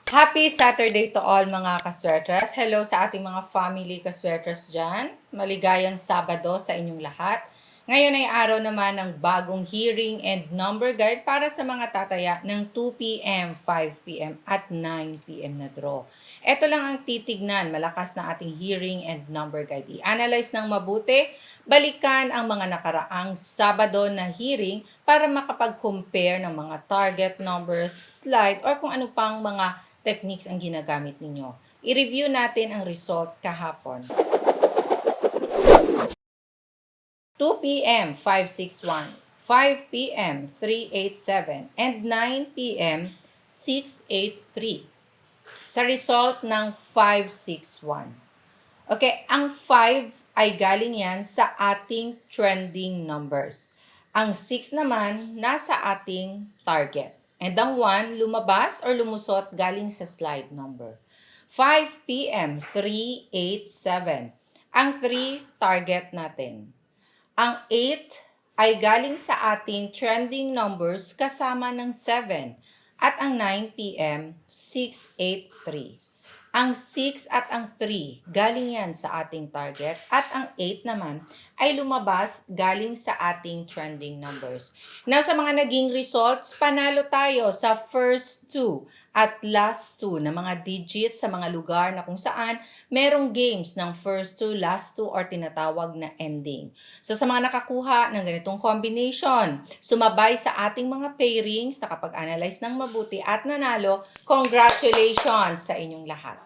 Happy Saturday to all mga kaswertres. Hello sa ating mga family kaswertres dyan. Maligayang Sabado sa inyong lahat. Ngayon ay araw naman ng bagong hearing and number guide para sa mga tataya ng 2 p.m., 5 p.m. at 9 p.m. na draw. Ito lang ang titignan, malakas na ating hearing and number guide. I-analyze ng mabuti, balikan ang mga nakaraang Sabado na hearing para makapag-compare ng mga target numbers, slide, or kung ano pang mga techniques ang ginagamit ninyo. I-review natin ang result kahapon. 2 p.m. 561, 5 p.m. 387, and 9 p.m. 683. Sa result ng 561. Okay, ang 5 ay galing yan sa ating trending numbers. Ang 6 naman, nasa ating target. And ang 1, lumabas or lumusot galing sa slide number. 5 p.m., 387. Ang 3, target natin. Ang 8 ay galing sa ating trending numbers kasama ng 7. At ang 9 p.m., 683. Ang 6 at ang 3, galing yan sa ating target. At ang 8 naman, ay lumabas galing sa ating trending numbers. Now, sa mga naging results, panalo tayo sa first 2 at last 2 na mga digits sa mga lugar na kung saan merong games ng first 2, last 2, or tinatawag na ending. So, sa mga nakakuha ng ganitong combination, sumabay sa ating mga pairings, nakapag-analyze ng mabuti at nanalo, congratulations sa inyong lahat.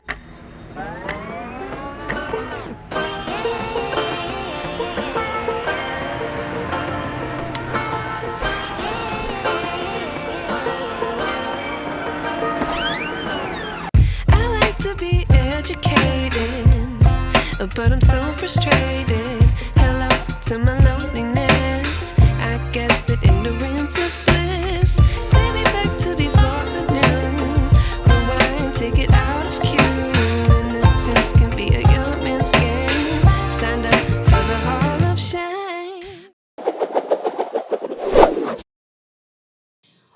But I'm so frustrated. Hello to my loneliness. I guess that ignorance is bliss. Take me back to before the noon. Rewind, take it out of cue. Innocence can be a young man's game. Signed up for the hall of shame.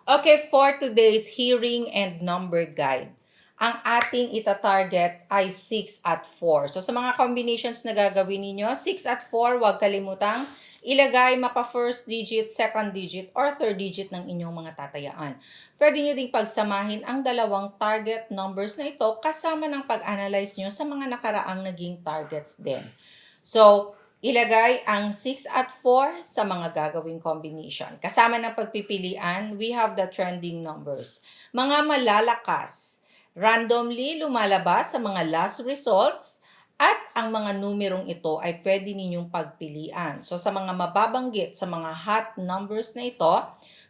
Okay, for today's hearing and number guide, ang ating ita-target ay 6 at 4. So, sa mga combinations na gagawin ninyo, 6 at 4, huwag kalimutang ilagay mapa first digit, second digit, or third digit ng inyong mga tatayaan. Pwede nyo ding pagsamahin ang dalawang target numbers na ito kasama ng pag-analyze nyo sa mga nakaraang naging targets din. So, ilagay ang 6 at 4 sa mga gagawing combination. Kasama ng pagpipilian, we have the trending numbers. Mga malalakas, randomly lumalabas sa mga last results at ang mga numerong ito ay pwede ninyong pagpilian. So sa mga mababanggit sa mga hot numbers na ito,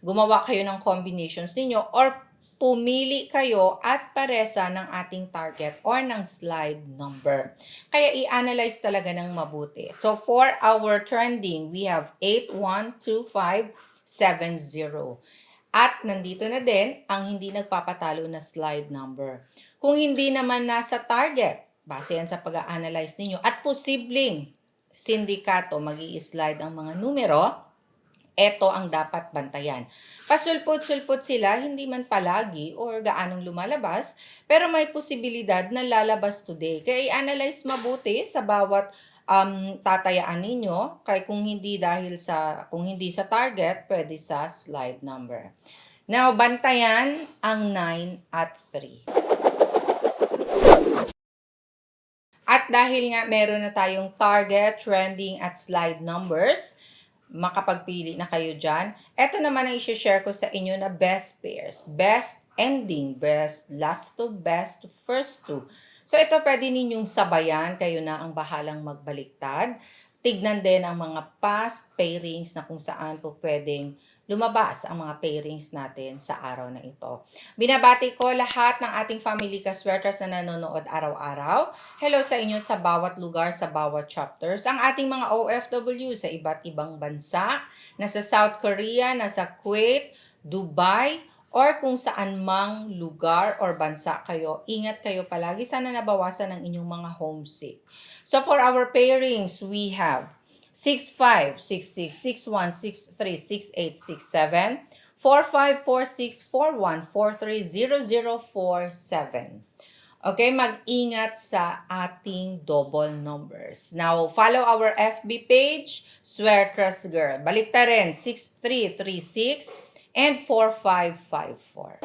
gumawa kayo ng combinations ninyo or pumili kayo at paresa ng ating target or ng slide number. Kaya i-analyze talaga ng mabuti. So for our trending, we have 8, 1, 2, 5, 7, 0. At nandito na din ang hindi nagpapatalo na slide number. Kung hindi naman nasa target, base yan sa pag-a-analyze ninyo, at posibleng sindikato mag-i-slide ang mga numero, ito ang dapat bantayan. Pasulpot-sulpot sila, hindi man palagi or gaanong lumalabas, pero may posibilidad na lalabas today. Kaya i-analyze mabuti sa bawat tatayaan ninyo kay kung hindi sa target, pwede sa slide number. Now, bantayan ang 9 at 3. At dahil nga meron na tayong target, trending at slide numbers, makapagpili na kayo dyan. Ito naman ang i-share ko sa inyo na best pairs, best ending, best last to, best first to. So ito pwede ninyong sabayan, kayo na ang bahalang magbaliktad. Tignan din ang mga past pairings na kung saan po pwedeng lumabas ang mga pairings natin sa araw na ito. Binabati ko lahat ng ating family kaswertas na nanonood araw-araw. Hello sa inyo sa bawat lugar, sa bawat chapters. Ang ating mga OFW sa iba't ibang bansa, nasa South Korea, nasa Kuwait, Dubai, or kung saan mang lugar or bansa kayo, ingat kayo palagi. Sana nabawasan ang inyong mga homesick. So for our pairings, we have 6-5, 6-6, 6-1, 6-3, 6-8, 6-7, 454641430047. Okay, mag-ingat sa ating double numbers. Now, follow our FB page, Swear Trust Girl. Balikta rin, 6336 and 4554.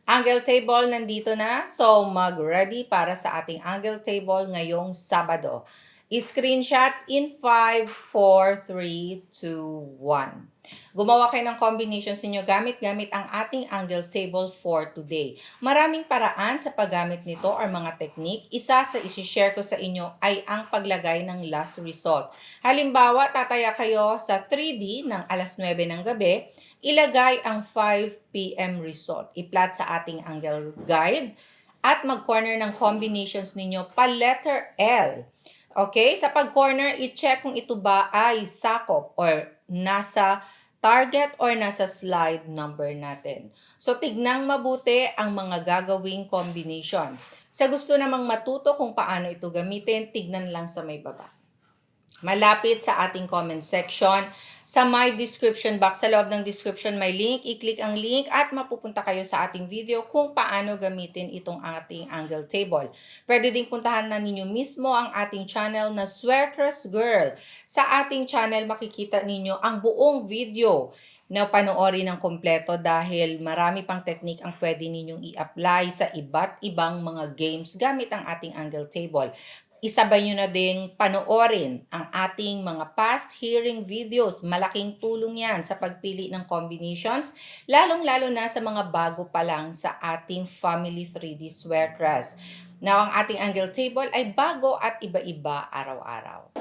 Angle table nandito na. So, mag-ready para sa ating angle table ngayong Sabado. I-screenshot in 5, 4, 3, 2, 1. Gumawa kayo ng combinations ninyo gamit ang ating angle table for today. Maraming paraan sa paggamit nito or mga technique. Isa sa isi-share ko sa inyo ay ang paglagay ng last result. Halimbawa, tataya kayo sa 3D ng alas 9 ng gabi, ilagay ang 5 p.m. result. I-plot sa ating angle guide at mag-corner ng combinations ninyo pa letter L. Okay? Sa pag-corner, i-check kung ito ba ay sakop or nasa target or nasa slide number natin. So, tignang mabuti ang mga gagawing combination. Sa gusto namang matuto kung paano ito gamitin, tignan lang sa may baba. Malapit sa ating comment section, sa my description box, sa loob ng description may link, i-click ang link at mapupunta kayo sa ating video kung paano gamitin itong ating angle table. Pwede ding puntahan na ninyo mismo ang ating channel na Swear Trust Girl. Sa ating channel makikita ninyo ang buong video na panoorin ng kompleto dahil marami pang technique ang pwede ninyong i-apply sa iba't ibang mga games gamit ang ating angle table. Isabay nyo na din panoorin ang ating mga past hearing videos. Malaking tulong yan sa pagpili ng combinations, lalong-lalo na sa mga bago pa lang sa ating Family 3D Swear Trust. Now, ang ating angle table ay bago at iba-iba araw-araw.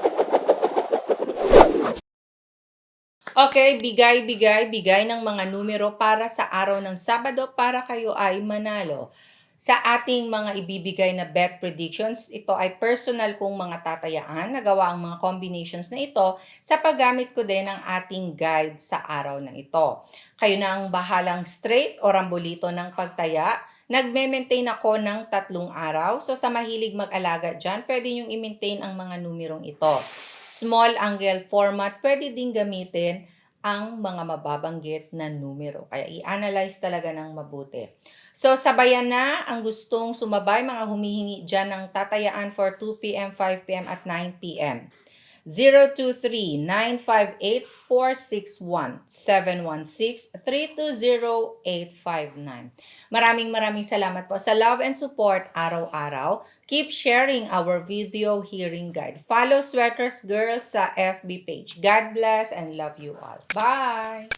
Okay, bigay ng mga numero para sa araw ng Sabado para kayo ay manalo. Sa ating mga ibibigay na bet predictions, ito ay personal kong mga tatayaan. Nagawa ang mga combinations na ito sa paggamit ko din ng ating guide sa araw na ito. Kayo na ang bahalang straight o rambolito ng pagtaya. Nagme-maintain ako ng 3 araw. So sa mahilig mag-alaga dyan, pwede nyo i-maintain ang mga numerong ito. Small angle format, pwede din gamitin ang mga mababanggit na numero. Kaya i-analyze talaga ng mabuti. So, sabayan na ang gustong sumabay, mga humihingi dyan ng tatayaan for 2 p.m., 5 p.m. at 9 p.m. 023-958-461-716-320-859. Maraming salamat po sa love and support araw-araw. Keep sharing our video hearing guide. Follow Swear Trust Girl sa FB page. God bless and love you all. Bye!